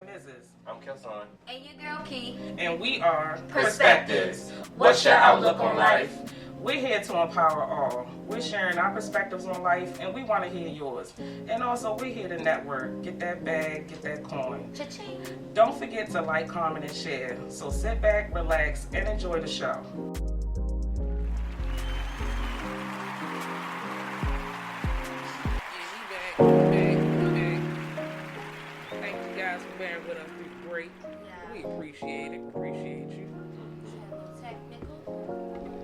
Mrs. I'm Kelson. And your girl Key. And we are Perspectives. What's your outlook on life? We're here to empower all. We're sharing our perspectives on life, and we want to hear yours. And also, we're here to network. Get that bag, get that coin. Cha-ching. Don't forget to like, comment, and share. So sit back, relax, and enjoy the show. Thank you guys for bearing with us through the break. We appreciate it. Appreciate you. Technical.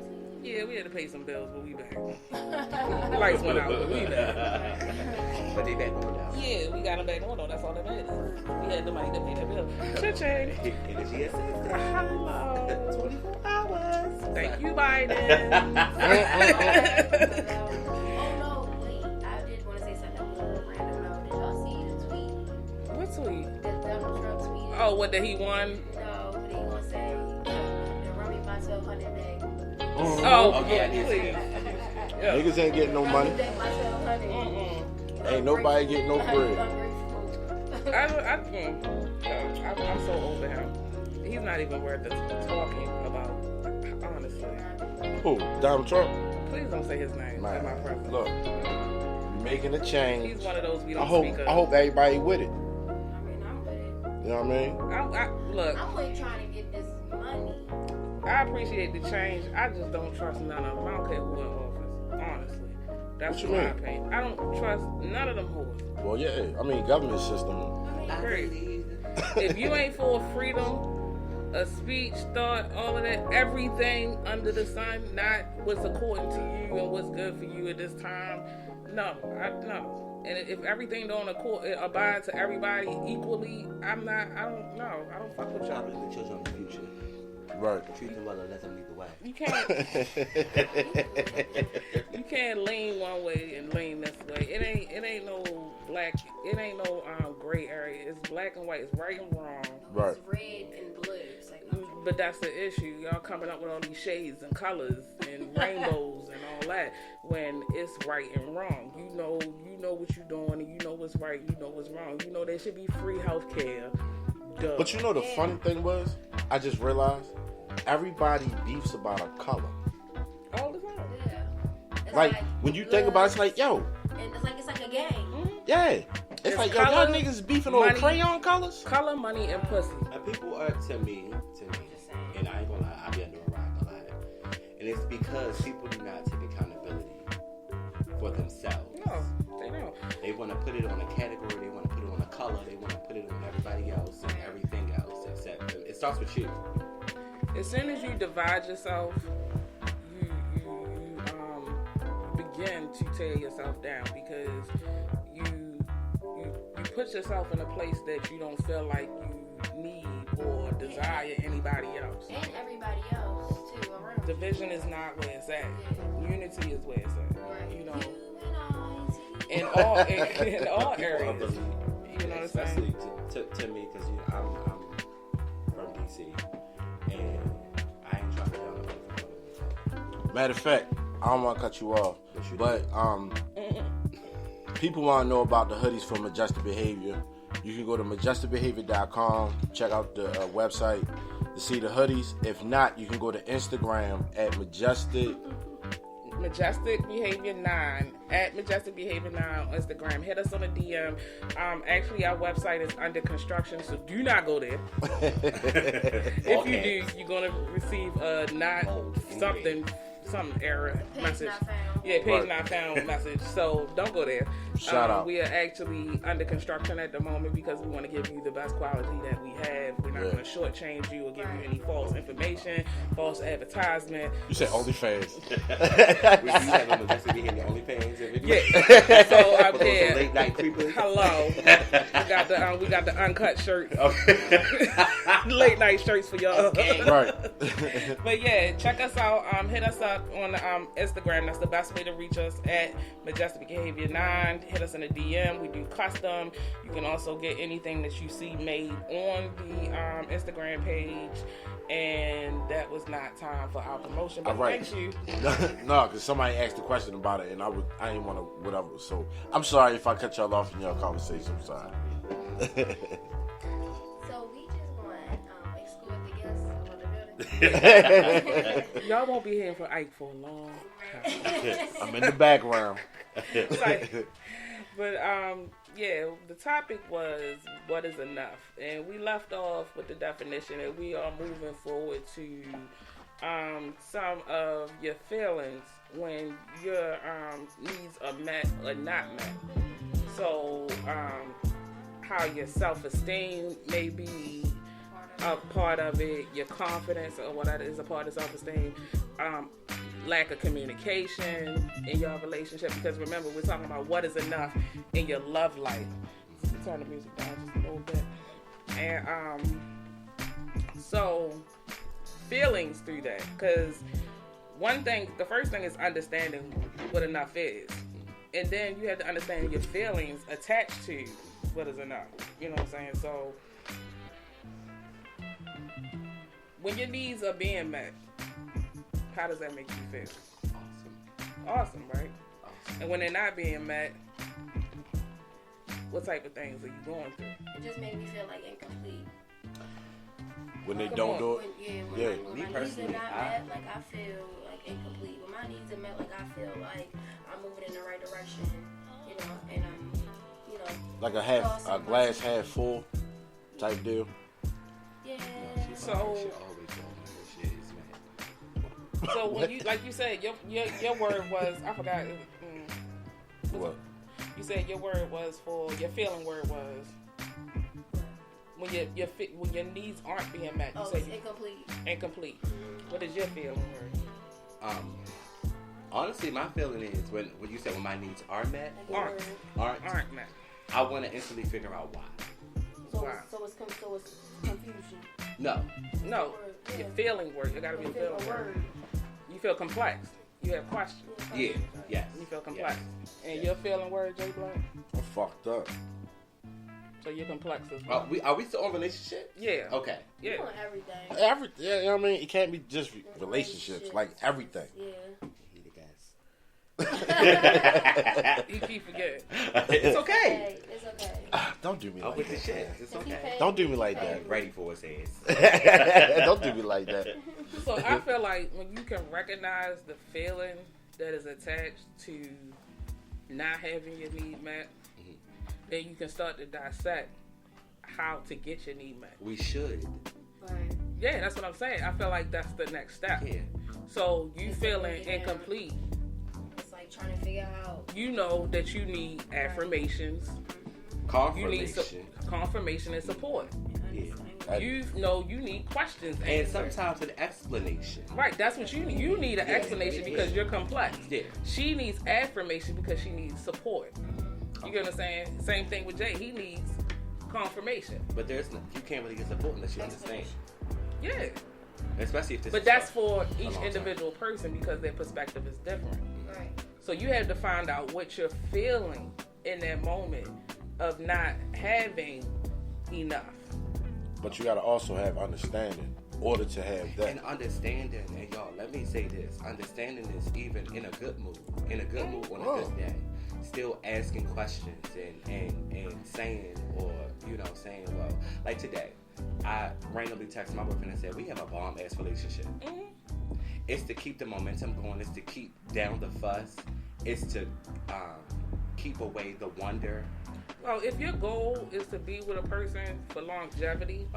Yeah, we had to pay some bills, but we back. The lights went out, but we back. But they back on now. Yeah, we got them back on though. That's all that matters. We had the money to pay that bill. Cha-ching. And the GSA. Hello. 24 hours. Thank you, Biden. Oh no, wait. I did want to say something a little random though. Did y'all see the tweet? What tweet? That Donald Trump tweeted? Oh, what did he won? No, what did he want to say? The Rummy by 1200 day. Oh, yeah, I did see please. that. Yeah. Niggas ain't getting no money. Day by 1200. Ain't nobody getting no bread. I'm so over him. He's not even worth the talking about, honestly. Who? Donald Trump? Please don't say his name. Man, That's my preference. look, you making a change. He's one of those we don't I hope speak of. I hope everybody with it. I mean, I'm with it. You know what I mean? Look, I'm with trying to get this money. I appreciate the change. I just don't trust none of them. I don't care who in office. Honestly. That's What you my mean? opinion. I don't trust none of them whores. Well, yeah. I mean, government system. Period. If you ain't for freedom, a speech, thought, all of that, everything under the sun, not what's according to you and what's good for you at this time, no. And if everything don't abide to everybody equally, I don't know. I don't fuck with I y'all. believe the children of the future. Right. Treat them well and let them lead the way. You can't lean one way and lean this way. It ain't no black. It ain't no gray area. It's black and white. It's right and wrong. Right. It's red and blue. It's like, no. But that's the issue. Y'all coming up with all these shades and colors and rainbows and all that when it's right and wrong. You know what you're doing and you know what's right. You know what's wrong. You know there should be free health care. Duh. But you know the funny thing was, I just realized everybody beefs about a color. all the time. Yeah. It's Like when you think about it, it's like, yo, and it's like a game. yeah. It's like, yo, y'all color, niggas beefing over money. crayon colors? Color, money, and pussy. And people are to me, and I ain't gonna lie, I be under a rock a lot. And it's because people do not take accountability for themselves. No, they don't. They want to put it on a category, they want to put it on a color, they want to put it on everybody else and everything else except them. It starts with you. As soon as you divide yourself, you begin to tear yourself down because you put yourself in a place that you don't feel like you need or desire anybody else. And everybody else, too, around. Division is not where it's at. Unity is where it's at. Right. You know, Unity. in all areas. You know what I'm saying? Especially to me, because I'm from DC, and I ain't trying to down. Matter of fact, I don't want to cut you off, but people want to know about the hoodies from Majestic Behavior. You can go to majesticbehavior.com, check out the website to see the hoodies. If not, you can go to Instagram at Majestic Behavior 9 at Majestic Behavior 9 on Instagram. Hit us on a DM. Actually, our website is under construction, so do not go there. If you do, you're gonna receive a some error message. Not found. Yeah, page Right. not found message. So don't go there. Shout out. We are actually under construction at the moment because we want to give you the best quality that we have. We're not going to shortchange you or give you any false information, false advertisement. You said OnlyFans. We do have a Majestic Behavior OnlyFans every day. Yeah. So I'm For those there. late night creepers. Hello. We got the uncut shirt. Okay. Late night shirts for y'all. Right. But yeah, check us out. Hit us up on Instagram. That's the best way to reach us at Majestic Behavior 9. Hit us in a DM. We do custom. You can also get anything that you see made on the Instagram page. And that was not time for our promotion. But All right. thank you. No, because somebody asked a question about it, and I didn't want to whatever. So I'm sorry if I cut y'all off in your conversation. I'm sorry. Y'all won't be hearing from Ike for a long time. I'm in the background. But yeah, the topic was what is enough, and we left off with the definition, and we are moving forward to some of your feelings when your needs are met or not met. So how your self-esteem may be a part of it, your confidence or what that is a part of self-esteem, lack of communication in your relationship, because remember we're talking about what is enough in your love life. Turn the music down just a little bit. And so feelings through that, because the first thing is understanding what enough is, and then you have to understand your feelings attached to what is enough. You know what I'm saying? So when your needs are being met, how does that make you feel? Awesome, right? Awesome. And when they're not being met, what type of things are you going through? It just made me feel like incomplete. When they don't do it? When my needs are not met, like I feel like incomplete. When my needs are met, like I feel like I'm moving in the right direction, you know, and I'm, you know. Like a glass half full type deal? Yeah. So when you, like you said, your word was, I forgot. What? You said your word was for, your feeling word was when your needs aren't being met. You say It's incomplete. Incomplete. Mm-hmm. What is your feeling word? Honestly, my feeling is when you said when my needs are met, aren't met. I want to instantly figure out why. So it's confusion. No. Your feeling word. It gotta be a feeling word. You feel complex. You have questions. Yeah. Yes. You feel complex. Yes. And your feeling word, Jay Black? I'm fucked up. So you're complex as well. Are we still on relationship? Yeah. Okay. Yeah. You want everything. Yeah, you know what I mean? It can't be just relationships, like everything. Yeah. You keep forgetting. It's okay. It's okay. Don't do me I'm like with the that. shit. It's okay. Don't do me like that. I'm ready for it, says. Don't do me like that. So I feel like when you can recognize the feeling that is attached to not having your need met, then you can start to dissect how to get your need met. We should. Right. Yeah, that's what I'm saying. I feel like that's the next step. Yeah. So you feeling incomplete. It's like trying to figure out. You know that you need affirmations. Confirmation. You need confirmation and support. Yeah. You know you need questions And answered. sometimes an explanation. Right, that's what you need. You need an explanation because you're complex. Yeah. She needs affirmation because she needs support. You get what I'm saying? Same thing with Jay. He needs confirmation. But you can't really get support unless you understand. Yeah. Especially if this. But that's for each individual person because their perspective is different. Right. So you have to find out what you're feeling in that moment of not having enough. But you gotta also have understanding in order to have that. And understanding, and y'all, let me say this: understanding is even in a good mood, on a good day, still asking questions and saying, or saying, well, like today, I randomly texted my boyfriend and said, we have a bomb ass relationship. Mm-hmm. It's to keep the momentum going. It's to keep down the fuss. It's to keep away the wonder. Well, if your goal is to be with a person for longevity,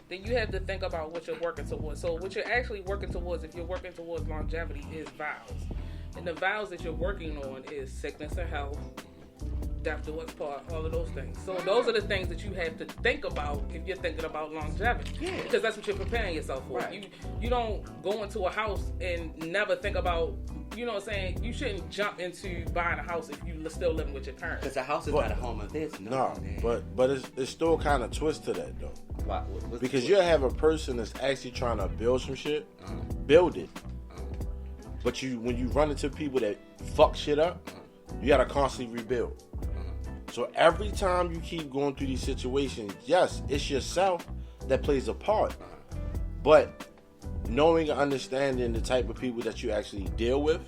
then you have to think about what you're working towards. So what you're actually working towards, if you're working towards longevity, is vows. And the vows that you're working on is sickness and health, death do us part, all of those things. So those are the things that you have to think about if you're thinking about longevity. Yeah. Because that's what you're preparing yourself for. Right. You don't go into a house and never think about, you know what I'm saying? You shouldn't jump into buying a house if you're still living with your parents. Because the house is not a home of this. No, but it's still kind of twist to that though. Why? Because you have a person that's actually trying to build some shit, build it. But when you run into people that fuck shit up, you gotta constantly rebuild. So every time you keep going through these situations, yes, it's yourself that plays a part. But knowing and understanding the type of people that you actually deal with,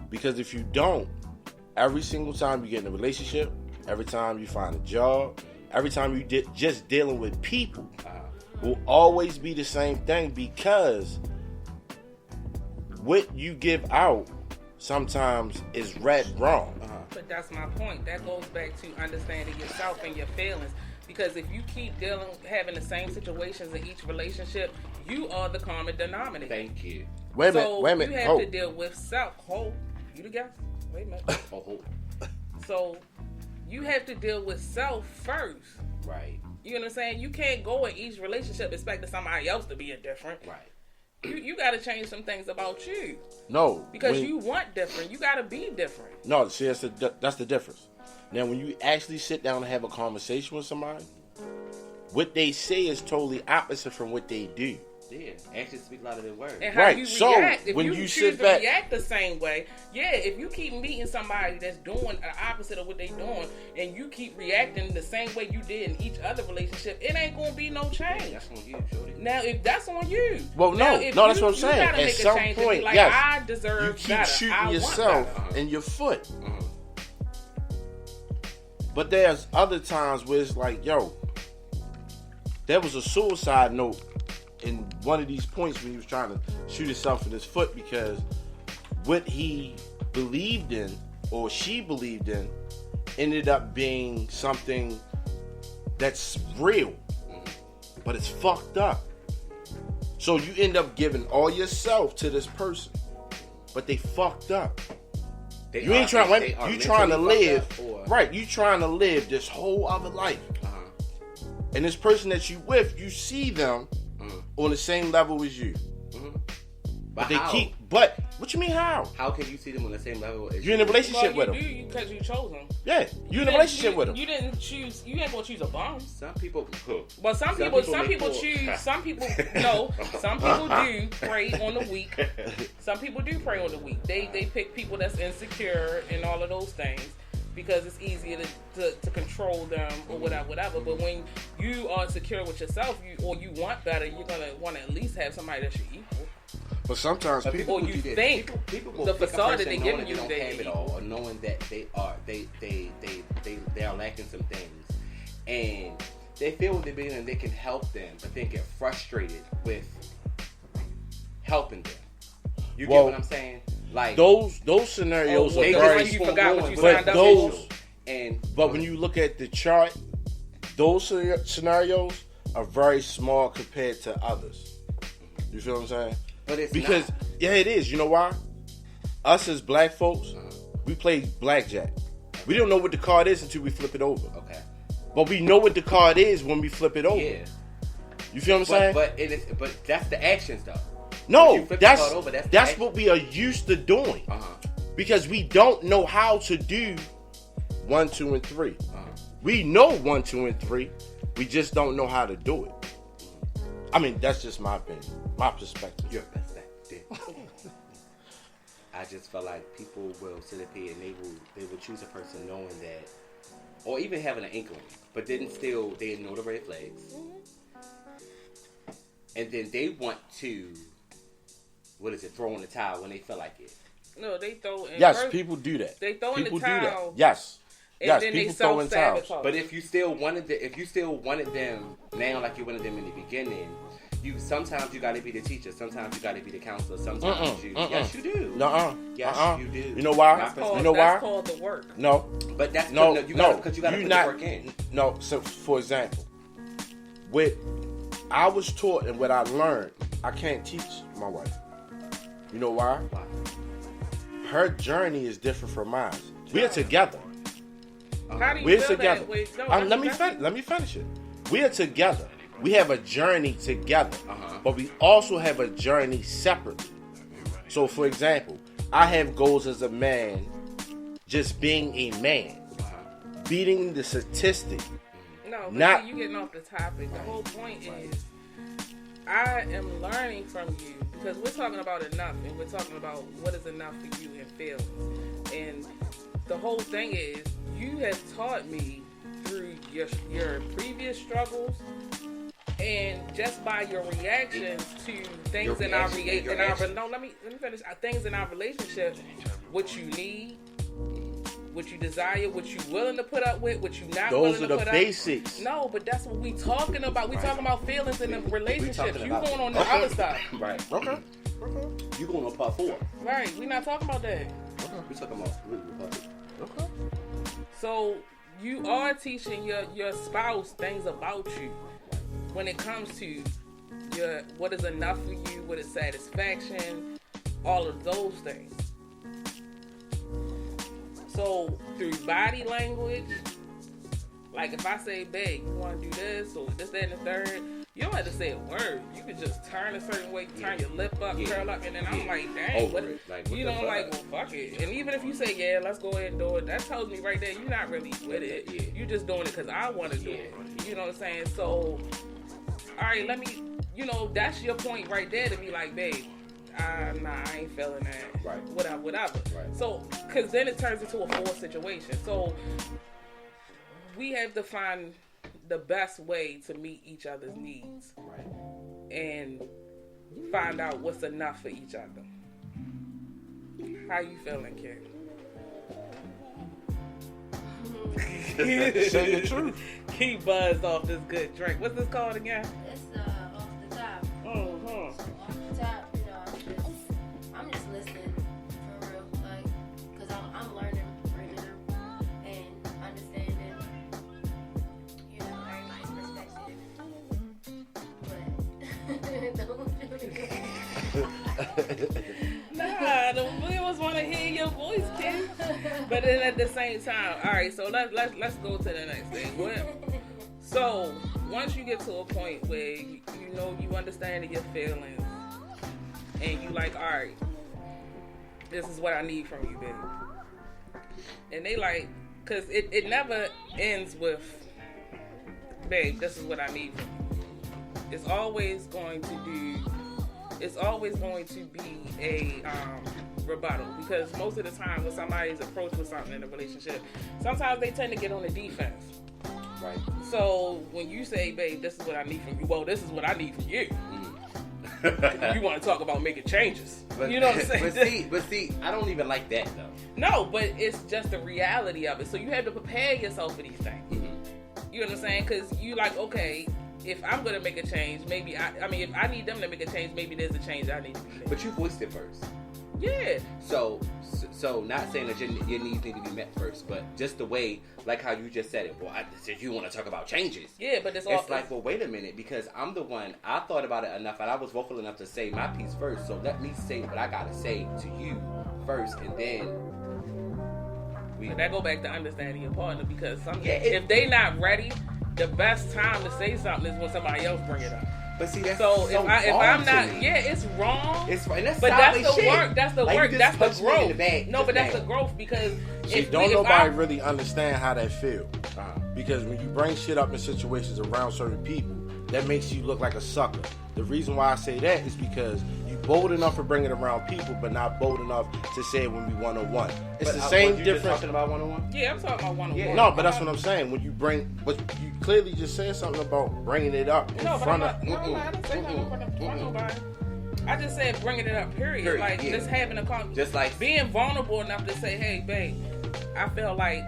because if you don't, every single time you get in a relationship, every time you find a job, every time you just dealing with people, will always be the same thing because what you give out sometimes is read wrong. But that's my point. That goes back to understanding yourself and your feelings. Because if you keep having the same situations in each relationship, you are the common denominator. Thank you. Wait a minute. You have to deal with self. You together? Wait a minute. So you have to deal with self first. Right. You know what I'm saying? You can't go in each relationship expecting somebody else to be indifferent. Right. You got to change some things about you. No. Because you want different. You got to be different. No, see, that's the difference. Now, when you actually sit down and have a conversation with somebody, what they say is totally opposite from what they do. Yeah, actions speak louder than words. And how right. you So react. If when you you choose sit to back, react the same way, if you keep meeting somebody that's doing the opposite of what they doing, and you keep reacting the same way you did in each other relationship, it ain't gonna be no change. That's on you, Jody. Now, if that's on you, well, now, that's what I'm saying. At some point, like, yes, I deserve you keep better. shooting yourself in your foot. But there's other times where it's like, yo, there was a suicide note in one of these points when he was trying to shoot himself in his foot because what he believed in or she believed in ended up being something that's real, but it's fucked up. So you end up giving all yourself to this person, but they fucked up. You trying to live, right? You trying to live this whole other life, and this person that you with, you see them on the same level as you. But they how? But what you mean how? How can you see them on the same level as you? You're in a relationship with them. You because you chose them. Yeah, you're in a relationship with them. You didn't choose. You ain't gonna choose a bum. Some people. But some people choose. Some people no. Some people do prey on the weak. Some people do prey on the weak. They pick people that's insecure and all of those things because it's easier to control them or whatever. But when you are secure with yourself, you want better, you're gonna want to at least have somebody that's your equal. But sometimes people you think people will the pick facade a that they person giving knowing you, they don't have it all, or knowing that they are lacking some things, and they feel what they're being and they can help them, but then get frustrated with helping them. You get what I'm saying? Like those scenarios are very. You forgot what you signed up for. But when you look at the chart, those scenarios are very small compared to others. You feel what I'm saying? But it's because not. Yeah, it is. You know why? Us as black folks, we play blackjack. We don't know what the card is until we flip it over. Okay. But we know what the card is when we flip it over. Yeah. You feel what I'm saying? But that's the actions though. No, that's what we are used to doing. Because we don't know how to do 1, 2, and 3. We know 1, 2, and 3. We just don't know how to do it. I mean, that's just my opinion, my perspective. Your perspective. I just feel like people will sit up here and they will choose a person knowing that, or even having an inkling, but then still they know the red flags, and then they want to, throw in the towel when they feel like it. No, they throw in. Yes, people do that. They throw in the towel. People do that. Yes. And then people throw in towels. But if you still wanted them now, like you wanted them in the beginning, sometimes you got to be the teacher. Sometimes you got to be the counselor. Sometimes yes, you do. Yes, you do. You know why? That's called the work. No, but that's because you got to put the work in. No, so for example, what I was taught and what I learned, I can't teach my wife. You know why? Why? Her journey is different from mine. We are together. How do you We're feel together. That way? No, let me finish it. We are together. We have a journey together, but we also have a journey separately. So, for example, I have goals as a man, just being a man, beating the statistic. No, but you getting off the topic. The whole point is, I am learning from you because we're talking about enough, and we're talking about what is enough for you and feelings. And the whole thing is, you have taught me through your previous struggles, and just by your reactions to things in our things in our relationship, what you need, what you desire, what you willing to put up with, what you not Those willing are to the put basics. up. No, but that's what we talking about. We talking about feelings in the relationships. You about going on the that. other side. Right. Okay. You going on part 4. Right. We not talking about that. We talking about part 2. Okay. So you are teaching your spouse things about you when it comes to what is enough for you, what is satisfaction, all of those things. So through body language, like if I say, babe, you want to do this or this, that, and the third, you don't have to say a word. You could just turn a certain way, turn your lip up, curl up, and then I'm like, dang, Over it. Like, what you the know, fuck? like, well, fuck it. And even if you say, yeah, let's go ahead and do it, that tells me right there, you're not really with it. Yeah. You're just doing it because I want to do it. You know what I'm saying? So, all right, let me, that's your point right there to be like, babe, nah, I ain't feeling that. Right. Whatever. Right. So, because then it turns into a forced situation. So, we have to find the best way to meet each other's needs. Right. And find out what's enough for each other. How you feeling, Kim? Say the truth. He buzzed off this good drink. What's this called again? It's off the top. Mm-hmm. Off the top, I'm just listening for real, like, cause I'm learning right now and understanding, everybody's perspective. But Nah, the viewers want to hear your voice, Kim. But then at the same time, all right. So let's go to the next thing. So once you get to a point where you understand your feelings, and you like, all right, this is what I need from you, baby. And they like, cause it never ends with, babe, this is what I need from you. It's always going to be a rebuttal, because most of the time when somebody's approached with something in a relationship, sometimes they tend to get on the defense. Right. So when you say, babe, this is what I need from you, well, this is what I need from you. You want to talk about making changes. But, you know what I'm saying? But see, I don't even like that though. No, but it's just the reality of it. So you have to prepare yourself for these things. Mm-hmm. You know what I'm saying? Because you like, okay, if I'm going to make a change, maybe if I need them to make a change, maybe there's a change I need to make. But you voiced it first. Yeah. So not saying that your needs need to be met first, but just the way, like how you just said it. Well, I said you want to talk about changes. Yeah, but it's like, well, wait a minute, because I'm the one, I thought about it enough, and I was vocal enough to say my piece first. So let me say what I gotta say to you first, and then But that go back to understanding your partner, because if they not ready, the best time to say something is when somebody else bring it up. But see, that's so if I'm not, me. it's wrong. It's fine. That's but that's the shit. work. That's the like, work. That's the growth. No, but that's the growth, because See, don't nobody really understand how that feel. Because when you bring shit up in situations around certain people, that makes you look like a sucker. The reason why I say that is because you bold enough for bringing it around people, but not bold enough to say it when we one-on-one. It's the same difference. Talking about one-on-one? Yeah, I'm talking about one-on-one. Yeah. No, but that's what I'm saying. When you but you clearly just said something about bringing it up in front of. I didn't say nothing in front of nobody. I just said bringing it up. Period. Like just having a conversation. Just like being vulnerable enough to say, "Hey, babe, I feel like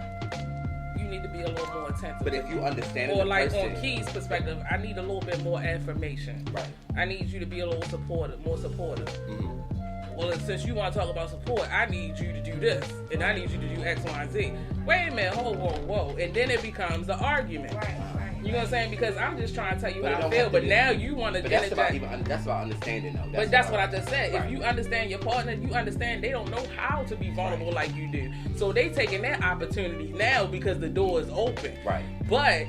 you need to be a little more attentive." But if you understand, or like on Key's perspective, I need a little bit more affirmation. Right. I need you to be a little more supportive. Mm-hmm. Well, since you want to talk about support, I need you to do this, and I need you to do X, Y, and Z. Wait a minute, whoa, and then it becomes an argument. right. You know what I'm saying? Because I'm just trying to tell you how I feel, but now you want to get into that. That's about understanding, though. But that's what I just said. Right. If you understand your partner, you understand they don't know how to be vulnerable like you do. So they taking that opportunity now because the door is open. Right. But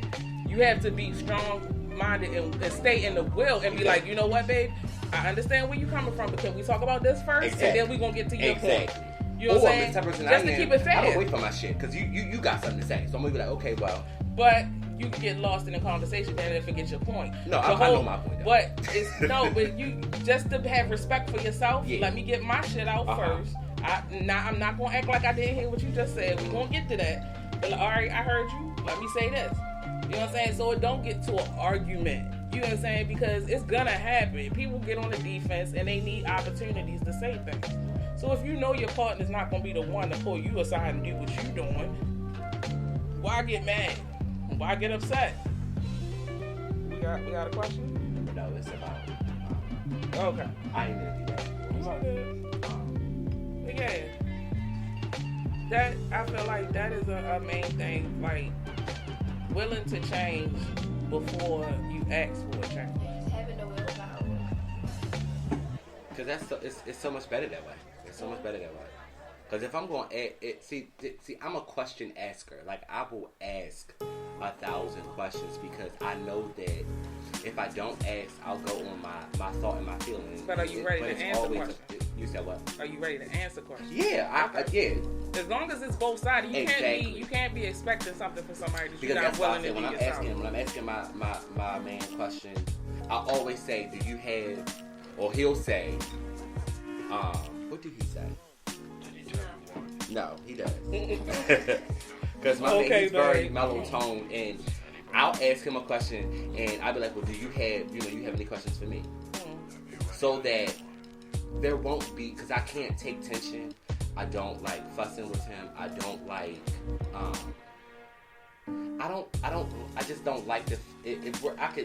you have to be strong-minded and stay in the will and be like, you know what, babe? I understand where you're coming from, but can we talk about this first? Exactly. And then we're going to get to your point. You know or what I'm saying? Just to keep it fair. I don't wait for my shit, because you got something to say. So I'm going to be like, okay, well. But you can get lost in the conversation and forget your point. No, I know my point. Though. But you just to have respect for yourself. Yeah. Let me get my shit out first. I'm not gonna act like I didn't hear what you just said. We're gonna get to that. But, all right, I heard you. Let me say this. You know what I'm saying? So it don't get to an argument. You know what I'm saying? Because it's gonna happen. People get on the defense and they need opportunities to say things. So if you know your partner's not gonna be the one to pull you aside and do what you doing, why get mad? Why get upset? We got a question? No, it's about. Okay. I ain't gonna do that. But yeah, that I feel like that is a main thing. Like willing to change before you ask for a change. Having the willpower. Because it's so much better that way. It's so much better that way. Because if I'm going to see, I'm a question asker. Like, I will ask 1,000 questions because I know that if I don't ask, I'll go on my thought and my feelings. But are you ready to answer questions? You said what? Are you ready to answer questions? Yeah, yeah. As long as it's both sides, you can't be expecting something from somebody that you're not willing to do yourself. When I'm asking my man questions, I always say, do you have, or he'll say, what did he say? No, he doesn't. Because my man, he's very mellow tone, and I'll ask him a question, and I'll be like, well, do you have, you have any questions for me? So that there won't be, because I can't take tension. I don't like fussing with him. I don't like, I just don't like this.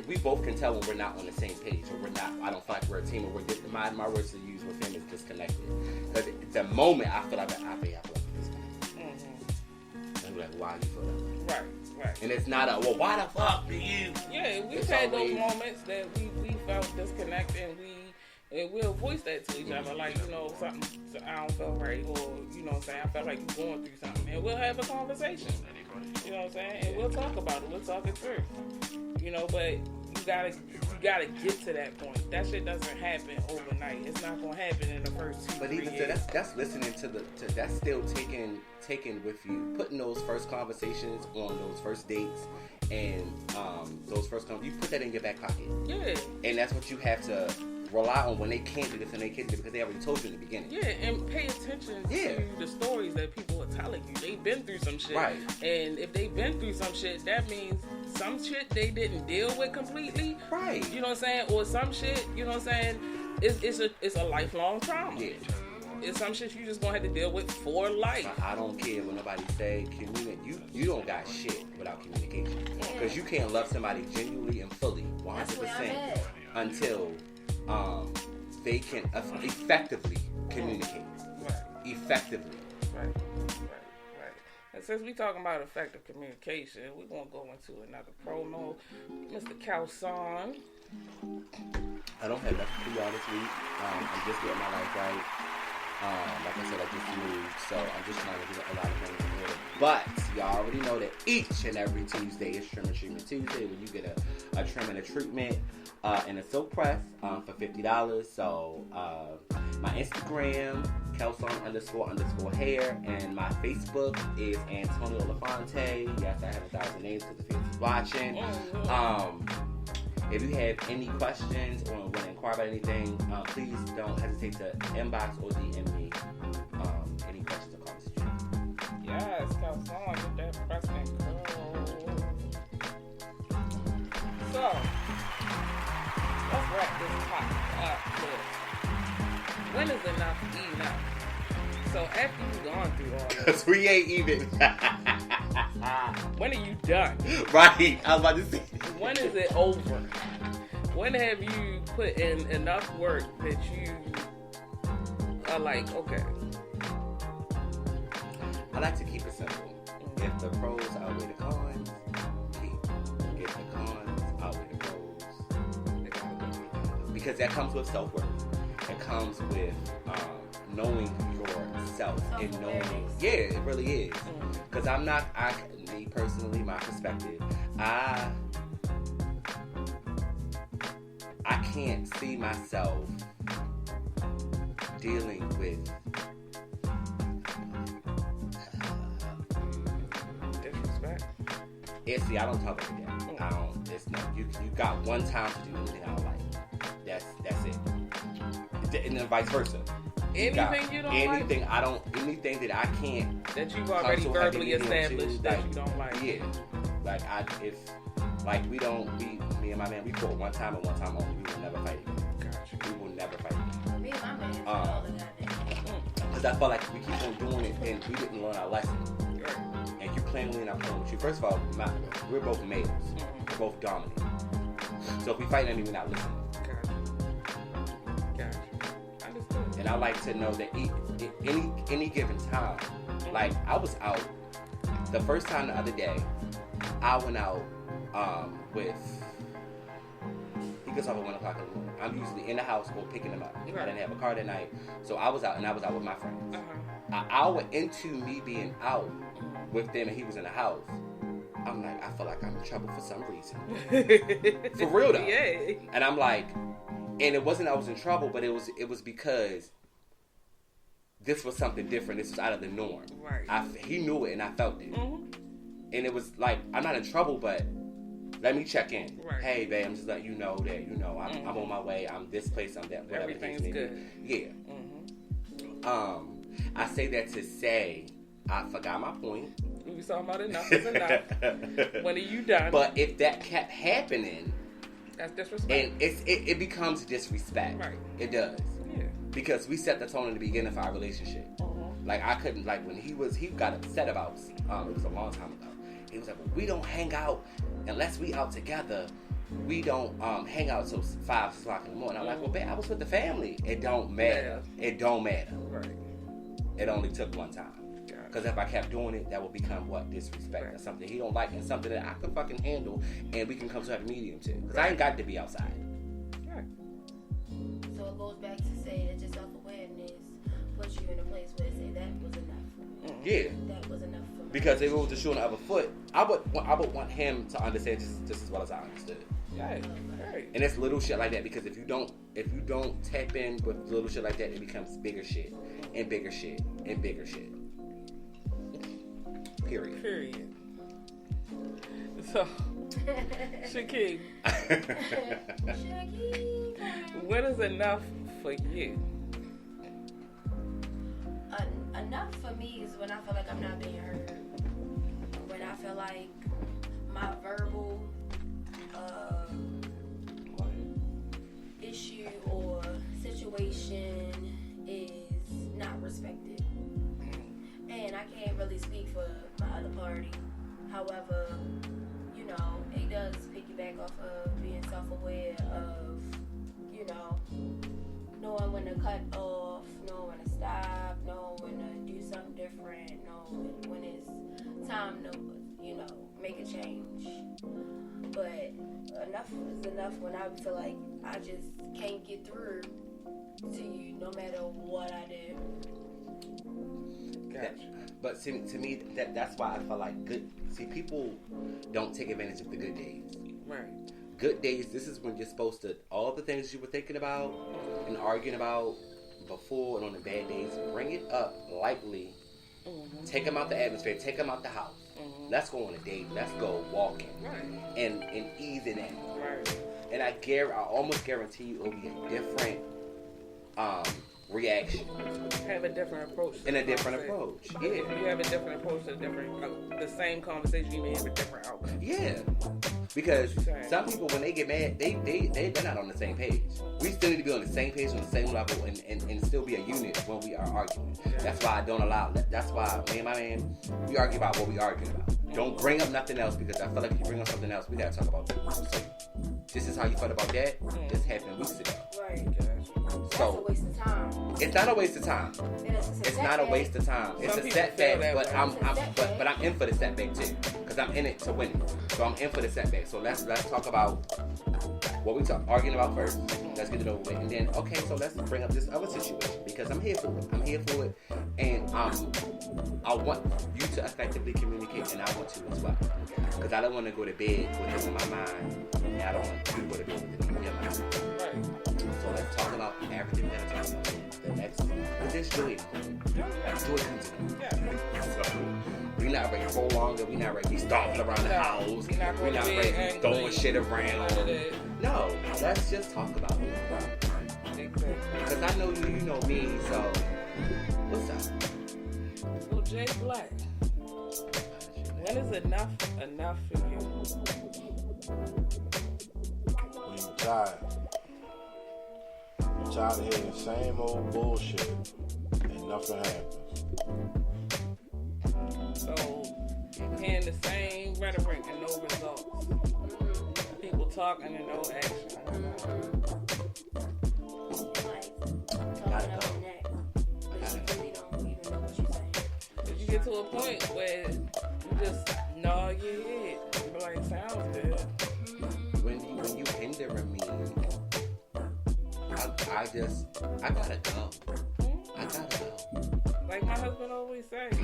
We both can tell when we're not on the same page, or we're not, I don't feel like we're a team, or we're, my words to use with him is disconnected. Because the moment I feel like disconnected. And we're like, why you feel that way? Right. And it's not well, why the fuck do you? Yeah, we've had those moments that we felt disconnected, and we'll voice that to each other, like, something, I don't feel right, or, what I'm saying, I felt like you're going through something, and we'll have a conversation, you know what I'm saying, and we'll talk about it, we'll talk it through, but you gotta get to that point. That shit doesn't happen overnight. It's not gonna happen in the first 2 But even years. so, that's listening to that's still taking with you, putting those first conversations on those first dates, and those first you put that in your back pocket. Yeah. And that's what you have to rely on when they can't do this and they can't do it because they already told you in the beginning. Yeah, and pay attention to the stories that people are telling you. They've been through some shit. Right. And if they've been through some shit, that means some shit they didn't deal with completely. Right. You know what I'm saying? Or some shit, you know what I'm saying, it's a lifelong trauma. Yeah. It's some shit you just gonna have to deal with for life. I don't care what nobody say. You don't got shit without communication. Because you can't love somebody genuinely and fully, 100%, until they can effectively communicate. Right. Effectively. Right. And since we talking about effective communication, we're gonna go into another promo. Mr. Calson. I don't have nothing for y'all this week. I'm just getting my life right. Like I said, I just moved, so I'm just trying to do a lot of things in here. But y'all already know that each and every Tuesday is Trim and Treatment Tuesday, where you get a trim and a treatment and a silk press for $50. So my Instagram, Kelson__hair, and my Facebook is Antonio Lafonte. Yes, I have 1,000 names because the fans is watching. If you have any questions or want to inquire about anything, please don't hesitate to inbox or DM me any questions or comments. Yes, Calzone, get that pressing curl. So, let's wrap this topic up with, when is enough enough? So after you've gone through all this, Because we ain't even. when are you done? Right, I was about to say. When is it over? When have you put in enough work that you are like, okay? I like to keep it simple. If the pros outweigh the cons, keep. If the cons outweigh the pros, they gotta go. Because that comes with self-worth. It comes with knowing yourself and knowing. Yeah, it really is. Because me personally, my perspective, I can't see myself dealing with Disrespect. Yeah, see, I don't talk every day. I don't. It's not. You got one time to do anything I don't like. That's it. And then vice versa. Anything you don't like? Anything that I can't. That you've already verbally established that you don't like. Yeah. Me and my man, we fought one time and one time only. We will never fight again. Gotcha. We will never fight again. Me and my man, all the goddamn. Because I felt like we keep on doing it and we didn't learn our lesson. Right. And you playing with me and I'm playing with you. First of all, we're both males. We're both dominant. So if we fight, that means we're not listening. Gotcha. Understood. And I like to know that any given time, like I was out the first time the other day, I went out with. He gets off at 1 o'clock in the morning. I'm usually in the house or picking him up. Right. I didn't have a car that night, so I was out with my friends. Uh-huh. An hour into me being out with them, and he was in the house. I'm like, I feel like I'm in trouble for some reason. For real though. Yeah. And I'm like, and it wasn't I was in trouble, but it was because this was something different. This was out of the norm. Right. He knew it, and I felt it. Mm-hmm. And it was like, I'm not in trouble, but let me check in. Right. Hey, babe, I'm just letting you know that, I'm on my way. I'm this place, I'm that, whatever. Everything's good. Yeah. Mm-hmm. I say that to say, I forgot my point. We was talking about enough is enough. When are you done? But if that kept happening, that's disrespect. and it becomes disrespect. Right. It does. Yeah. Because we set the tone in the beginning of our relationship. Like I couldn't, like when he got upset about, it was a long time ago. He was like, well, we don't hang out unless we out together. We don't hang out till 5 o'clock in the morning. I'm like, well, babe, I was with the family. It don't matter. Yeah. It don't matter. Right. It only took one time. Because if I kept doing it, that would become what? Disrespect. That's something he don't like and something that I can fucking handle and we can come to a medium to. Because I ain't got to be outside. Right. So it goes back to say that your self-awareness puts you in a place where it say that was enough. Yeah. That was enough for me. Because if it was the shoe on the other foot, I would want him to understand just as well as I understood. Right. Right. And it's little shit like that because if you don't tap in with little shit like that, it becomes bigger shit and bigger shit and bigger shit. Period. So, Shakeem, what is enough for you? Enough for me is when I feel like I'm not being heard. When I feel like my verbal issue or situation is not respected. And I can't really speak for my other party. However, it does piggyback off of being self-aware of, knowing when to cut off, knowing when to stop, knowing when to do something different, knowing when it's time to, make a change. But enough is enough when I feel like I just can't get through to you no matter what I do. But to me, that's why I feel like people don't take advantage of the good days. Right. Good days, this is when you're supposed to, all the things you were thinking about and arguing about before and on the bad days, bring it up lightly. Mm-hmm. Take them out the atmosphere, take them out the house. Mm-hmm. Let's go on a date, let's go walking. Right. And ease it in. Right. And I almost guarantee you it'll be a different reaction. Have a different approach. And a different approach. Yeah. You have a different approach to the same conversation, you may have a different outcome. Yeah. Because some people, when they get mad, they're not on the same page. We still need to be on the same page, on the same level, and still be a unit when we are arguing. That's why I don't allow that. That's why me and my man, we argue about what we arguing about. Don't bring up nothing else, because I feel like if you bring up something else, we gotta talk about that. So, this is how you felt about that. This happened weeks ago. Right. So, that's a waste of time. It's not a waste of time. It's not a waste of time. It's a setback, but I'm in for the setback too, because I'm in it to win it. So I'm in for the setback. So let's talk about what we arguing about first. Let's get it over with, and then so let's bring up this other situation, because I'm here for it. And I want you to effectively communicate, and I want to as well, because I don't want to go to bed with this in my mind, and I don't want you to go to bed with it in your mind. Right. So let's talk about everything we gotta talk about. The next, because there's joy. Joy comes in. Yeah. So we're not ready for longer. We're not ready to be stomping around the house. We're not ready to be throwing shit around. No, let's just talk about it. Because I know you know me, so what's up? So Jay Black, when is enough for you? When you're tired. I'm tired of hearing the same old bullshit. And nothing happens. So, hearing the same rhetoric and no results. People talking and no action. Like, talking up your neck, but you really don't even know what you're saying. If you get to a point where you just nod your head, you be like, sounds good. When you hindering me, I gotta go. I gotta go. Like my husband always say, if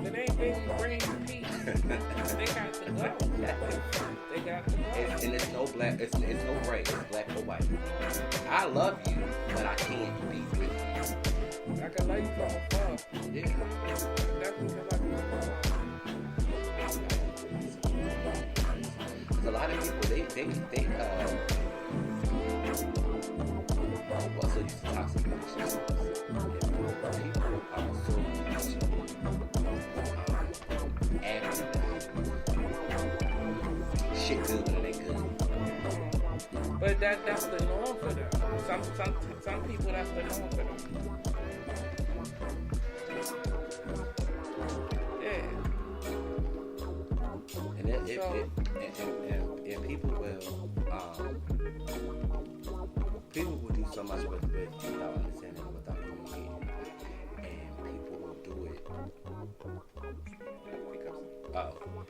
it ain't bringing you peace, they got to go. They got to go. And it's no black, it's no gray, it's black or white. I love you, but I can't be with you. I can love you from afar. Yeah. Definitely can love you from afar. A lot of people, they well, so used to toxic relationships. People are so used to acting shit good when they good. But that's the norm for them. Some people, that's the norm for them. Yeah. And people will do so much without understanding, without communicating, and people will do it.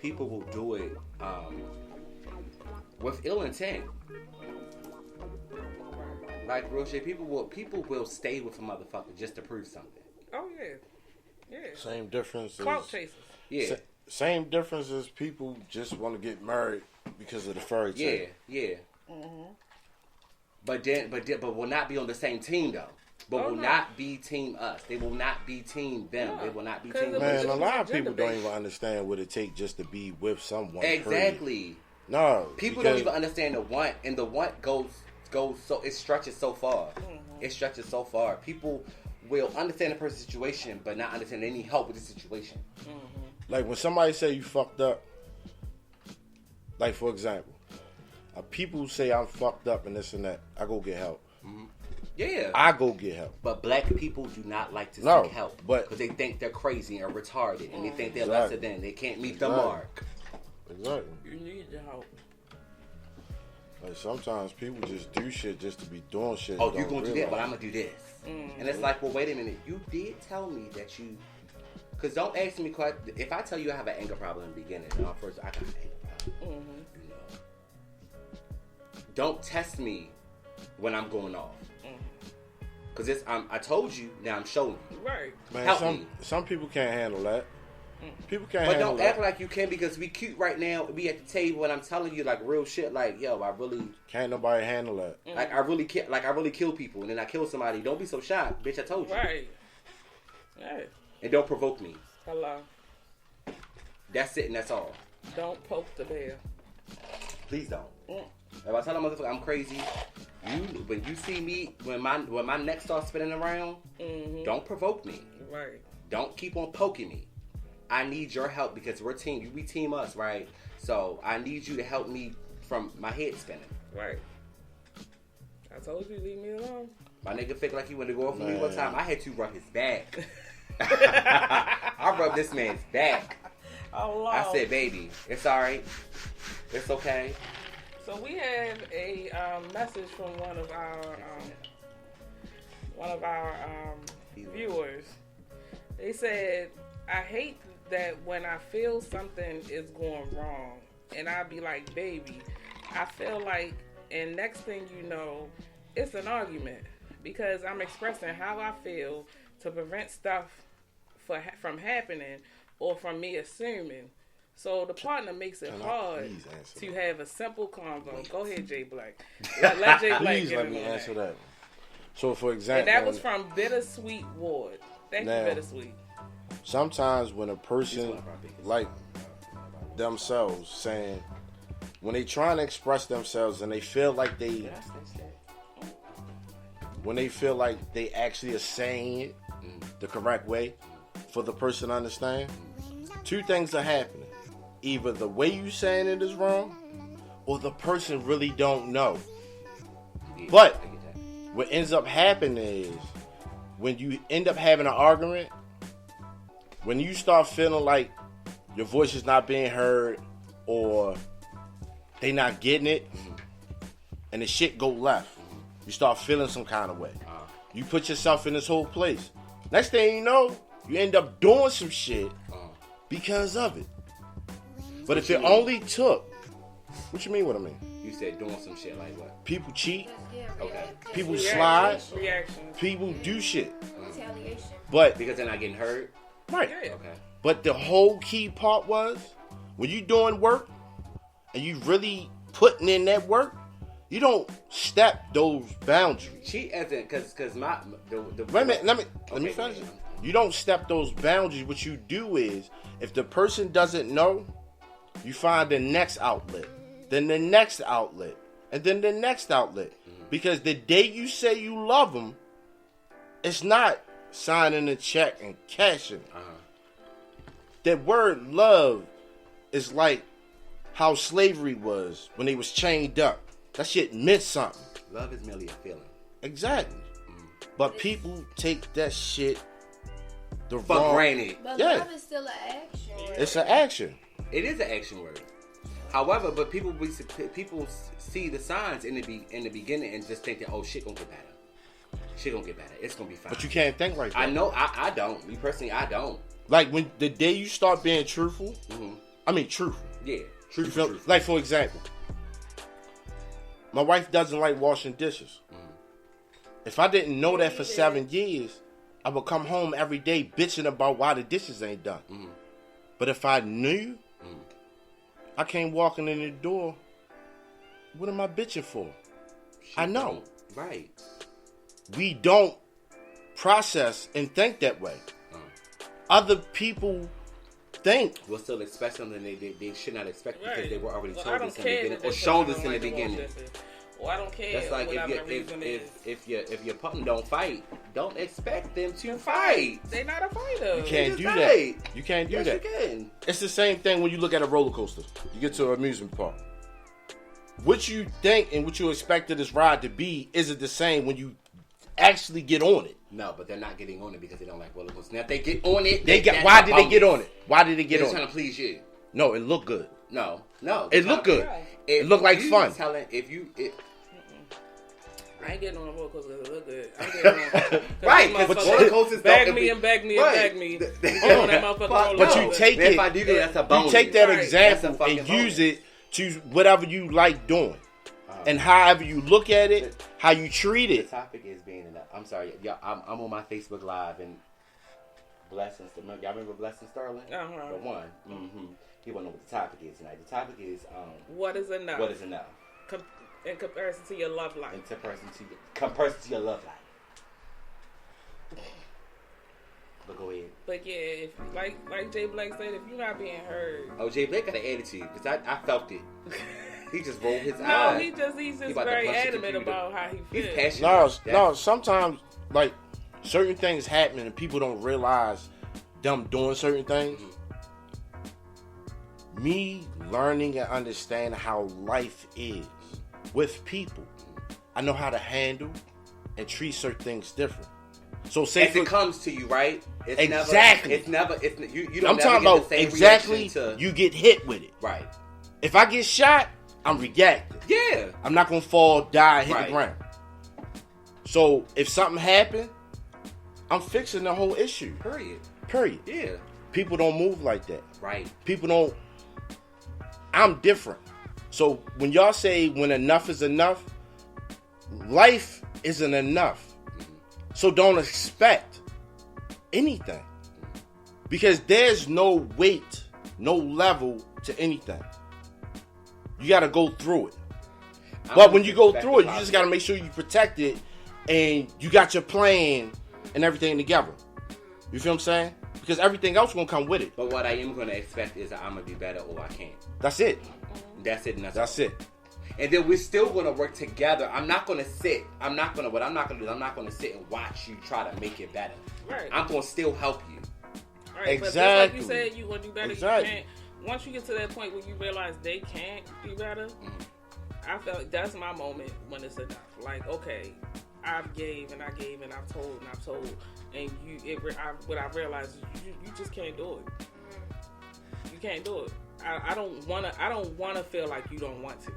People will do it with ill intent. Like real shit, people will stay with a motherfucker just to prove something. Oh yeah, yeah. Same difference. Clout chasers. Yeah, Same difference as people just want to get married because of the fairy tale. yeah. Mm-hmm. But will not be on the same team though. But will not be team us. They will not be team them. No. They will not be 'Cause team Man, a us. lot of people don't even understand what it takes just to be with someone. Exactly. Period. No, People don't even understand the want, and the want goes so it stretches so far. Mm-hmm. It stretches so far. People will understand the person's situation, but not understand they need help with the situation. Mm-hmm. Like when somebody say you fucked up, like for example, people say I'm fucked up and this and that, I go get help. Mm-hmm. Yeah. I go get help. But black people do not like to No, seek help but- because they think they're crazy or retarded, and they think they're Exactly. lesser than. They can't meet the Exactly. mark. Exactly. You need the help. Like sometimes people just do shit just to be doing shit. Oh, and you don't gonna do that, realize. but I'm gonna do this. Mm-hmm. And it's like, well, wait a minute. You did tell me that you. Because don't ask me quite. If I tell you I have an anger problem in the beginning, first I got an anger problem. Mm-hmm. You know. Don't test me when I'm going off. Because I told you, now I'm showing you. Right. Man, Help me. some people can't handle that. People can't But handle don't act that. like you can because we cute right now. We at the table and I'm telling you like real shit. Like, yo, I really, Can't nobody handle that. like I really kill people and then I kill somebody. Don't be so shocked, bitch. I told you. Right. Right. And don't provoke me. Hello. That's it and that's all. Don't poke the bear. Please don't. Mm. If I tell a motherfucker I'm crazy, when you see me when my neck starts spinning around, Mm-hmm. don't provoke me. Right. Don't keep on poking me. I need your help because we're team. We team us, right? So I need you to help me from my head spinning. Right. I told you, leave me alone. My nigga fake like he went to go off for me Man. one time. I had to rub his back. I rubbed this man's back. Oh, I said, baby, it's alright. It's okay. So we have a message from one of our viewers. They said, I hate that when I feel something is going wrong, and I be like, baby, I feel like, and next thing you know, it's an argument because I'm expressing how I feel to prevent stuff from happening or from me assuming. So the partner makes it Can I hard please answer to that? have a simple convo. Go ahead, Jay Black. Let Jay Black Please get let in me on answer that. that. So for example, And that was from Bittersweet Ward. Thank Now- you, Bittersweet. sometimes when a He's person one of our biggest. like themselves saying when they trying to express themselves and they feel like Did I snitch that? when they feel like they actually are saying it the correct way for the person to understand, two things are happening. Either the way you saying it is wrong or the person really don't know. Yeah, But- I get that. What ends up happening is when you end up having an argument, when you start feeling like your voice is not being heard or they not getting it, and the shit go left, you start feeling some kind of way. You put yourself in this whole place. Next thing you know, you end up doing some shit because of it. But if it only took, what you mean what I mean? You said doing some shit like what? People cheat, Okay. people slide, Reactions. people do shit. Retaliation. But, Because they're not getting hurt? right. Yeah. Okay. But the whole key part was, when you doing work, and you really putting in that work, you don't step those boundaries. Cheat as in, cause my, the Wait a minute, let me Okay, finish. go ahead. You don't step those boundaries. What you do is, if the person doesn't know, you find the next outlet, then the next outlet, and then the next outlet. Because the day you say you love them, it's not signing a check and cashing. That word love is like how slavery was when they was chained up. That shit meant something. Love is merely a feeling. Exactly. But people take that shit the For wrong. granted. But Yeah. love is still an action. It's an action. It is an action word. However, but people see the signs in the beginning and just think that, oh, shit gonna get better. Shit gonna get better. It's gonna be fine. But you can't think like that. I know. I don't. Me personally, I don't. Like when the day you start being truthful, I mean truthful. Yeah. You Truth. feel, like for example, my wife doesn't like washing dishes. If I didn't know that for 7 years, I would come home every day bitching about why the dishes ain't done. But if I knew, I came walking in the door, what am I bitching for? I know. Right. We don't process and think that way. Other people think. We'll still expect something they should not expect because Right. they were already Well, told I this don't in the care beginning that or they shown don't this in the like to wash beginning. dishes. Well, I don't care That's like whatever the reason is. if your partner don't fight, don't expect them to fight. They're not a fighter. You can't Just do fight. that. You can't do Yes, that. you can. It's the same thing when you look at a roller coaster. You get to an amusement park. What you think and what you expected this ride to be isn't the same when you actually get on it. No, but they're not getting on it because they don't like roller coasters. Now, if they get on it, Why did they get on it? Why did they get They're on trying it? to please you. No, it looked good. No. It looked good. It looked like fun. I ain't getting on a roller coaster because it look good. I'm getting on. Right, because but roller coasters bag don't- me and bag me Right. and bag me. Get on that motherfucking roller But you coaster. take Man, it. if I do that, that's a bonus. You take that Right. That's example a fucking and use bonus. it to whatever you like doing. And however you look at it, how you treat The it. topic is being enough. I'm sorry, y'all. I'm on my Facebook Live and Blessings. Y'all remember Blessing Sterling? Uh-huh. The one. He wanna know what the topic is tonight. The topic is What is enough? what is enough In comparison to your love life. in comparison to your love life. But go ahead. But yeah, if, like Jay Blake said, if you're not being heard, Oh, Jay Blake got an attitude because I felt it. He just rolled his no, eyes. he's just about to very punch the adamant computer. about how he He's feels. passionate. No, sometimes like certain things happen and people don't realize them doing certain things. Me learning and understanding how life is with people, I know how to handle and treat certain things different. So say As it comes to you, right? It's Exactly. you don't I'm never talking get about the same exactly reaction to, you get hit with it. right. If I get shot, I'm reacting. Yeah. I'm not gonna fall, die, hit Right. the ground. So if something happened, I'm fixing the whole issue. Period. Yeah. People don't move like that. Right. People don't. I'm different. So when y'all say when enough is enough, life isn't enough. So don't expect anything. Because there's no weight, no level to anything. You got to go through it. But when you go through it, you just got to make sure you protect it and you got your plan and everything together. You feel what I'm saying? Because everything else going to come with it. But what I am going to expect is that I'm going to be better or I can't. That's it. That's it. And That's it. And then we're still going to work together. I'm not going to sit. What I'm not going to do is I'm not going to sit and watch you try to make it better. Right. I'm going to still help you. Right, but just Exactly. like you said, you want to do better. Exactly. You can't. Once you get to that point where you realize they can't do better, I felt like that's my moment when it's enough. Like, okay, I've gave and I gave and I've told and I've told, and what I realized is you just can't do it. You can't do it. I don't wanna feel like you don't want to.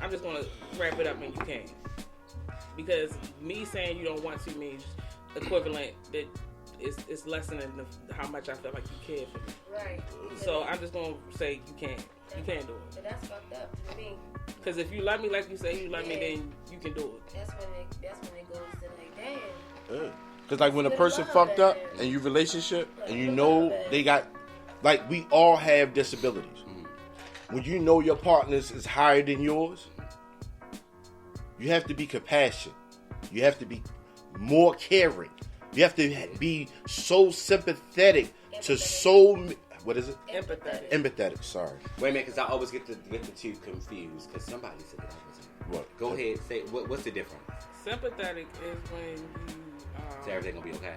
I'm just gonna wrap it up and you can't. Because me saying you don't want to means equivalent that it's lessening how much I feel like you care for me. Right. So I'm just gonna say you can't do it. But that's fucked up to me. Because if you love me like you say you love me, then you can do it. That's when it goes to like, damn. Because like when a person fucked up and you relationship and you know they got, like we all have disabilities. When you know your partner's is higher than yours, you have to be compassionate. You have to be more caring. You have to be so sympathetic to so. What is it? Empathetic. Sorry. Wait a minute, because I always get the two confused. Because somebody said that. What? Go ahead. Say what's the difference? Sympathetic is when you. So everything gonna be okay.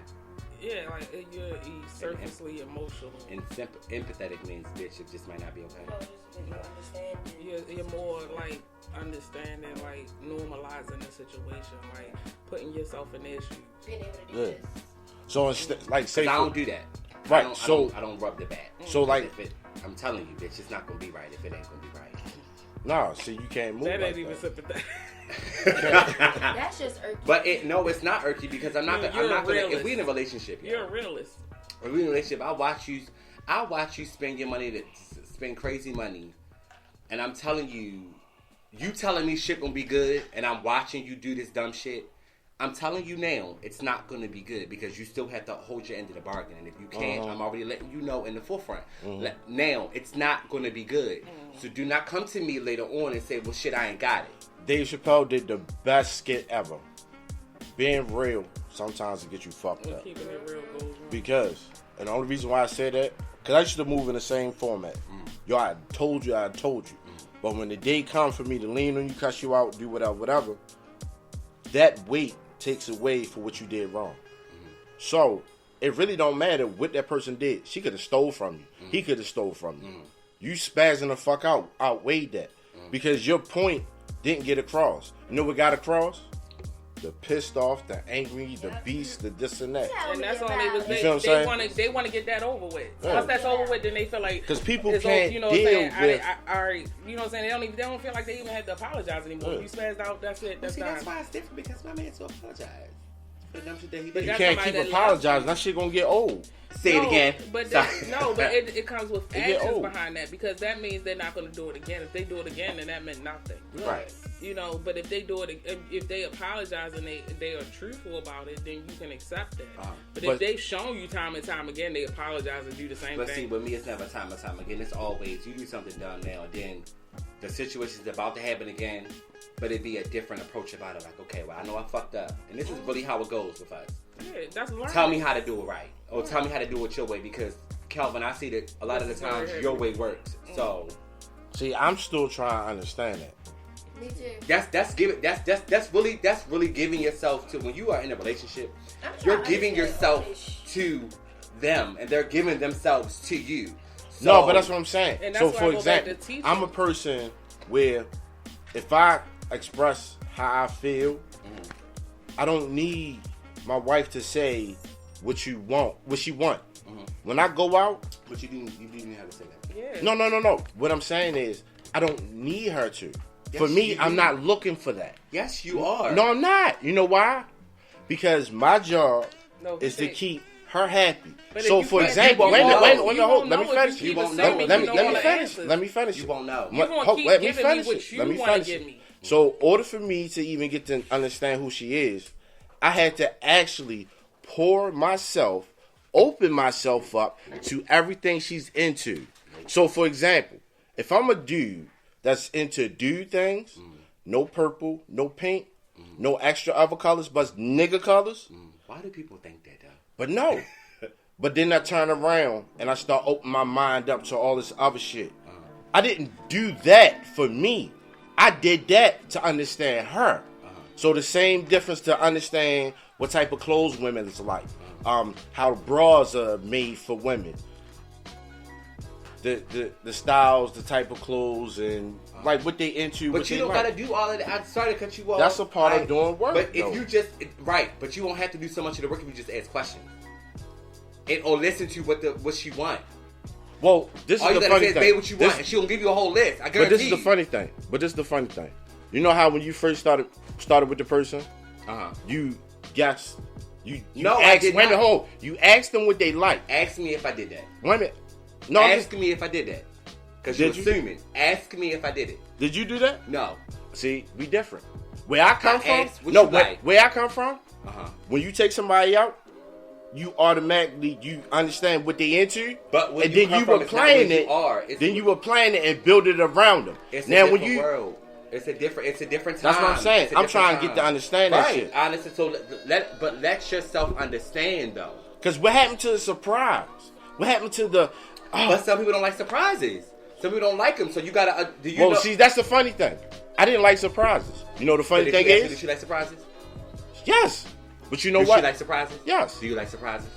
Yeah, like you're surfacely emotional. And empathetic means bitch, it just might not be okay. No, just when you understand. You're more like understanding, like normalizing the situation, like putting yourself in their shoes. Being able to do Yeah. this. So instead, like say, I don't do that. Right. I don't rub the bat. So like, I'm telling you, bitch, it's not gonna be right if it ain't gonna be right. nah. See, you can't move. That like ain't even sympathetic. That's just irky. But it's not irky because I'm not gonna. If we in a relationship, you're a realist. If we in a relationship, I watch you spend your money to spend crazy money, and I'm telling you, you telling me shit gonna be good, and I'm watching you do this dumb shit. I'm telling you now, it's not going to be good because you still have to hold your end of the bargain. And if you can't, I'm already letting you know in the forefront. Now, it's not going to be good. So do not come to me later on and say, well, shit, I ain't got it. Dave Chappelle did the best skit ever. Being real sometimes it gets you fucked up. Keeping it real goes wrong. Because, and the only reason why I say that, because I used to move in the same format. Yo, I told you. But when the day comes for me to lean on you, cuss you out, do whatever, that weight takes away for what you did wrong. So it really don't matter what that person did. She could have stole from you. He could have stole from you. You spazzing the fuck out outweighed that because your point didn't get across. You know what got across? The pissed off, the angry, the beast, the this and that. And that's all they was. You feel what I'm saying? They want to get that over with. Yeah. Once that's over with, then they feel like because people it's can't you know deal what I'm saying? with. You know what I'm saying? They don't feel like they even have to apologize anymore. Yeah. You spazzed out. That's it. That's time. That's why it's different because my man to apologize for the dumb shit that he But did. You that's can't somebody keep that apologizing. That shit gonna get old. Say it again. But Sorry. it comes with get actions old. behind that because that means they're not going to do it again. If they do it again, then that meant nothing. Right. You know, but if they do it, if they apologize and they are truthful about it, then you can accept that. But if they've shown you time and time again, they apologize and do the same But thing. see, with me, it's never time and time again. It's always you do something dumb now, and then the situation's about to happen again, but it'd be a different approach about it. Like, okay, well, I know I fucked up, and this is really how it goes with us. Yeah, that's learning. Tell me how to do it right, or tell me how to do it your way, because Calvin, I see that a lot of the times your way works. So, see, I'm still trying to understand that. Me too. that's really giving yourself to when you are in a relationship. You're giving yourself to them, and they're giving themselves to you. So, No, but that's what I'm saying. And So, that's why for I go back example, to teaching. I'm a person where if I express how I feel, I don't need my wife to say what she want. When I go out, but you didn't have to say that. Yeah. no. What I'm saying is, I don't need her to. Yes, For me, you I'm do. not looking for that. Yes, you are. No, I'm not. You know why? Because my job No, is to see. keep her happy. But So, if you for can't- example, you wait, won't let know. me You won't finish. know if you keep won't the know. same, Let you me know all the finish. answers. Let me finish. You won't know. You gonna keep Let me giving me finish what it. you Let me wanna finish give it. me. So, in order for me to even get to understand who she is, I had to actually open myself up to everything she's into. So, for example, if I'm a dude that's into dude things, no purple, no pink, no extra other colors, but nigga colors. Why do people think that, though? But no. But then I turn around and I start opening my mind up to all this other shit. I didn't do that for me. I did that to understand her. So the same difference to understand what type of clothes women is like. How bras are made for women. the styles, the type of clothes, and like what they into. But what you they don't like. gotta do all of that. I'm sorry to cut you off. That's a part of doing work. But though. if you just but you won't have to do so much of the work if you just ask questions or listen to what she want. Well, this All is you the gotta funny say is, thing. babe, what you want, and she gonna give you a whole list. I guarantee. But this is the funny thing. You know how when you first started with the person, you guessed. You No, I asked, did wait a minute, not. hold. You asked them what they like. Ask me if I did that. Wait a minute. No, Ask me if I did that. Because you're Did you? assuming. Ask me if I did it. did you do that? No. See, we different. Where I come I from, asked what you like. where I come from, Uh-huh. when you take somebody out, you automatically you understand what they into, But when and you then come you from, were it's not where playing you it. are. It's Then you were playing it and build it around them. It's Now a when different you, world. It's a different time. that's what I'm saying. It's a I'm different trying to get to time. understand that Right. shit. Honestly, so let yourself understand though. Because what happened to the surprise? What happened to the? But some people don't like surprises. Some people don't like them. So you gotta. Do you Well, know? see, that's the funny thing. I didn't like surprises. You know the funny Did thing you ask her, is, does she like surprises? yes. But you know Does what? she like surprises? Yes. Do you like surprises?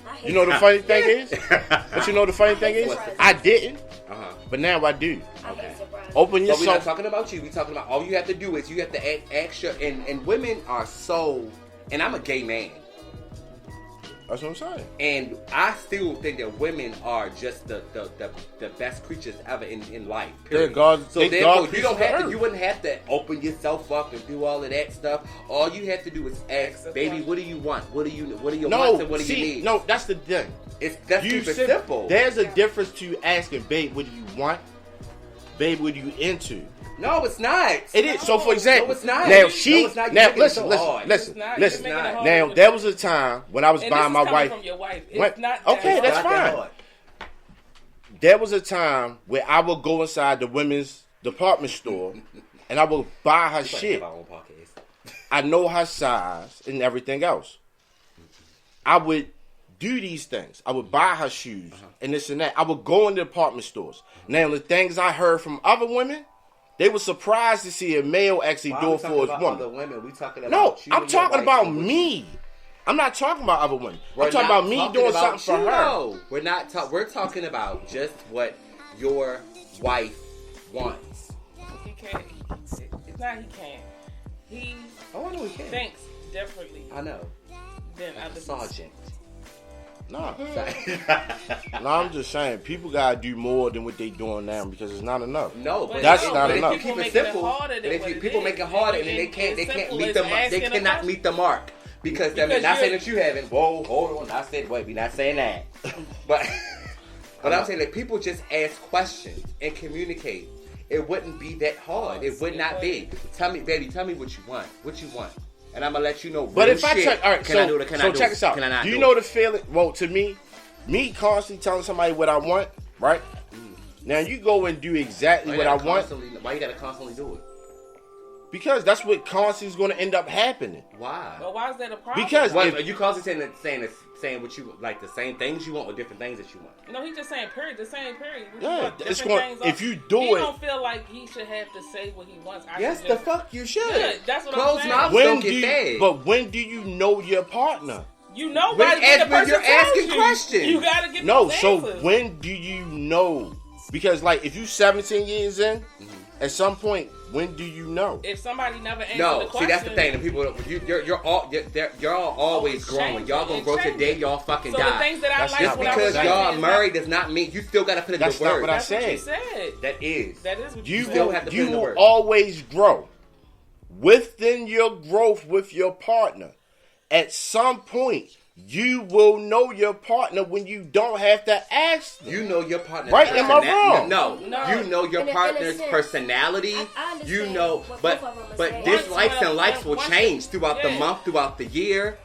I hate You know the funny thing is, but you know the funny thing is, surprises. I didn't, Uh-huh. but now I do. I hate surprises. Open But we're not yourself. talking about you. We're talking about all you have to do is you have to ask your and women are so. And I'm a gay man. That's what I'm saying. And I still think that women are just the best creatures ever in life. Period. They're God- So they therefore, God you creatures don't of the have to. earth. You wouldn't have to open yourself up and do all of that stuff. All you have to do is ask, baby, what do you want? What are your wants No, and what do you see, need? no, that's the thing. That's You super sim- simple. There's a difference to asking, babe, what do you want? Babe, what are you into? No, it's not. It is. So, for example, No, it's not. now No, she, it's not. You're now making it so hard. listen, It's not. listen. You're making it hard. Now there was a time when I was And buying this is my coming wife. from your wife. It's What? not Okay, that that's Not hard. that fine. hard. There was a time where I would go inside the women's department store and I would buy her We might shit. have our own podcast. I know her size and everything else. I would do these things. I would buy her shoes and this and that. I would go in the department stores. Now, the things I heard from other women, they were surprised to see a male actually Why do are we it talking for his about woman. other women? We talking about No, you I'm and your talking wife about and what me. I'm not talking about other women. We're I'm talking not about me talking doing about something for you, her. though. We're not. We're talking about just what your wife wants. He can't. It's not he can't. He Oh, I know we can. thinks differently I know. than other people. Sergeant. Nah. Sorry. No, I'm just saying, people gotta do more than what they doing now because it's not enough. No, but That's no, not but enough. If you keep it People making it simple, harder than and if what you, it people is, make it harder, and and they can't simple meet as the mark. They asking a cannot question. meet the mark because I mean, Because not saying you're- that you haven't. Whoa, hold on. I said wait. We not saying that, but I'm saying that people just ask questions and communicate. It wouldn't be that hard. It would not be. Tell me, baby. Tell me what you want. What you want, and I'm gonna let you know. But real if I shit. check, all right, can I do it? Can I so do check it? this out. Can I not Do you do know it? the feeling? Well, to me constantly telling somebody what I want, right? Now you go and do exactly Why what you I gotta want constantly- Why you gotta constantly do it? because that's what constantly is going to end up happening. Why? But why is that a problem? Because What, if- are you constantly saying what you like the same things you want or different things that you want? No, he's just saying period. The same period. We Yeah, want it's different going. things If you do he it, don't feel like he should have to say what he wants. I Yes, should the just- fuck you should. Yeah, that's what I'm Closed saying. mouths when don't do get you? fed. But when do you know your partner? You know When why the person you're tells asking you. questions. You gotta get No, those so answers. when do you know? Because like if you 17 years in, at some point, when do you know? If somebody never answered the No, question, see that's the thing. The people, you're all always it's growing. changing, Y'all gonna it's grow changing. today. Y'all fucking So die. the things that I That's like not when what I was because I'm younger y'all is married does not mean you still gotta put in That's the not word. what I That's what you said. said. That is. That is what You said. still have to put you in the will work. always grow within your growth with your partner. At some point, you will know your partner when you don't have to ask them. You know your partner's Right, am I wrong? No, No. you know your In a partner's sense, personality. I understand You know, what but both of them are but saying. dislikes Once- and likes will once- change throughout the yeah. month, throughout the year.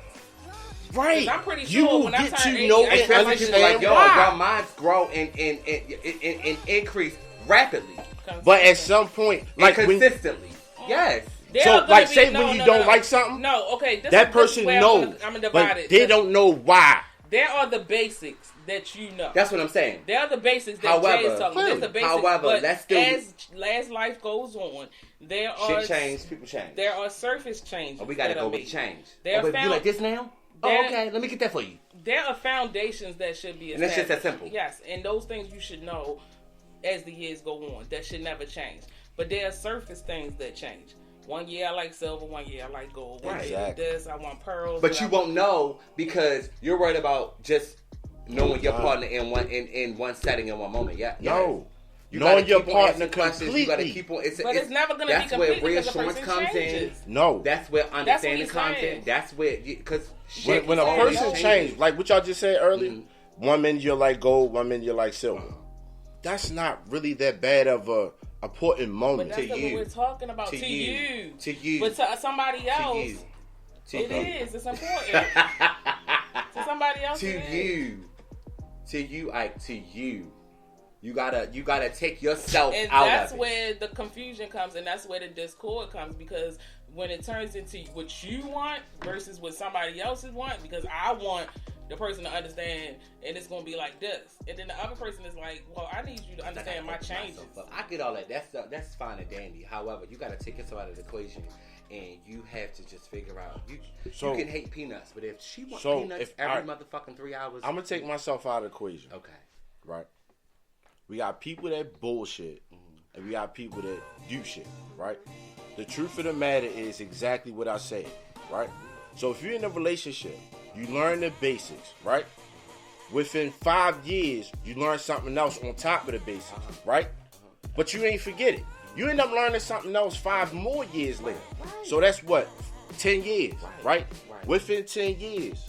Right. I'm pretty you sure will when I get turn to 80, know I and expect Especially people understand like y'all, why. y'all minds grow and increase rapidly But at some point, like and when consistently. Yes. There So, are gonna like, be- say no, when you no, don't no. like something, No, okay. This that is person where knows, I'm gonna divide but it. they don't know why. There are the basics that you know. That's what I'm saying. There are the basics that However, Jay is talking. There's the basics. however, but let's still- as life goes on, there are Shit change, people change. There are surface changes. Oh, we gotta that go are with made. change. There Oh, but you found- like this now? Oh, okay. Let me get that for you. There are foundations that should be And that's established. just that simple. Yes, and those things you should know as the years go on. That should never change. But there are surface things that change. One year I like silver, one year I like gold. One year I do this, I want pearls. But you won't know because you're worried about just knowing your partner in one setting in one moment. Yeah. No. You Knowing your keep on partner asking questions, you gotta completely. keep on. But it's never going to be That's where complete because the reassurance person comes changes. in. No. That's where understanding he's comes saying. in. That's where because When a person changes, like what y'all just said earlier, Mm-hmm. 1 minute you're like gold, 1 minute you're like silver. That's not really that bad of a important But moment. that's what you. we're talking about. To you. you. To you. But to somebody else, To you. it is. It's important. To somebody else, To it is. you. To you, Ike. To you. You gotta take yourself And out that's of it. where the confusion comes, and that's where the discord comes, because when it turns into what you want versus what somebody else want, because I want the person to understand, and it's gonna be like this, and then the other person is like, well, I need you to understand my changes. I get all that. That's fine and dandy. However, you gotta take yourself out of the equation, and you have to just figure out. You can hate peanuts, but if she wants peanuts every motherfucking 3 hours, I'm gonna take myself out of the equation. Okay. Right. We got people that bullshit, and we got people that do shit, right? The truth of the matter is exactly what I said, right? So if you're in a relationship, you learn the basics, right? Within 5 years, you learn something else on top of the basics, right? But you ain't forget it. You end up learning something else 5 more years later. So that's what? 10 years, right? Within 10 years,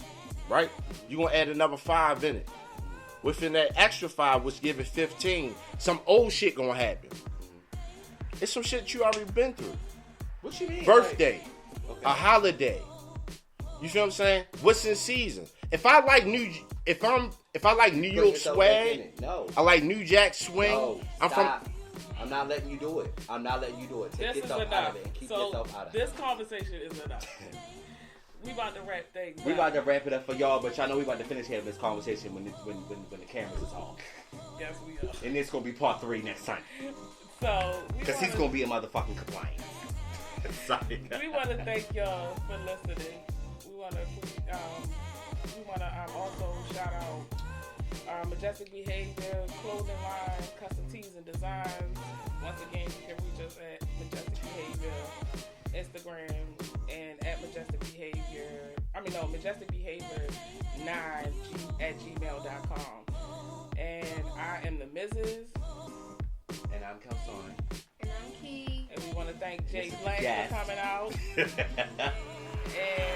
right? You're going to add another 5 in it. Within that extra 5, which give it 15, some old shit gonna happen. It's some shit you already been through. What you mean? Birthday, Okay. a holiday. You feel what I'm saying? What's in season? If I like New York yourself back in swag, it. No. I like New Jack swing. No, I'm stop. I'm not letting you do it. Take This is yourself out enough. of it and keep So yourself out of this it. conversation is enough. We about to wrap things. We up. about to wrap it up for y'all, but y'all know we about to finish having this conversation when the cameras is on. Yes, we are. And it's gonna be part 3 next time. So Because he's gonna be a motherfucking compliant. Sorry. We want to thank y'all for listening. We want to also shout out Majestic Behavior, clothing line, custom tees and designs. Once again, you can reach us at Majestic Behavior, Instagram, and at Majestic Behavior. Majestic Behavior 9@gmail.com. And I am the Mrs. And I'm Kelson. And I'm Key. And we want to thank Jay Black Yes. for coming out. And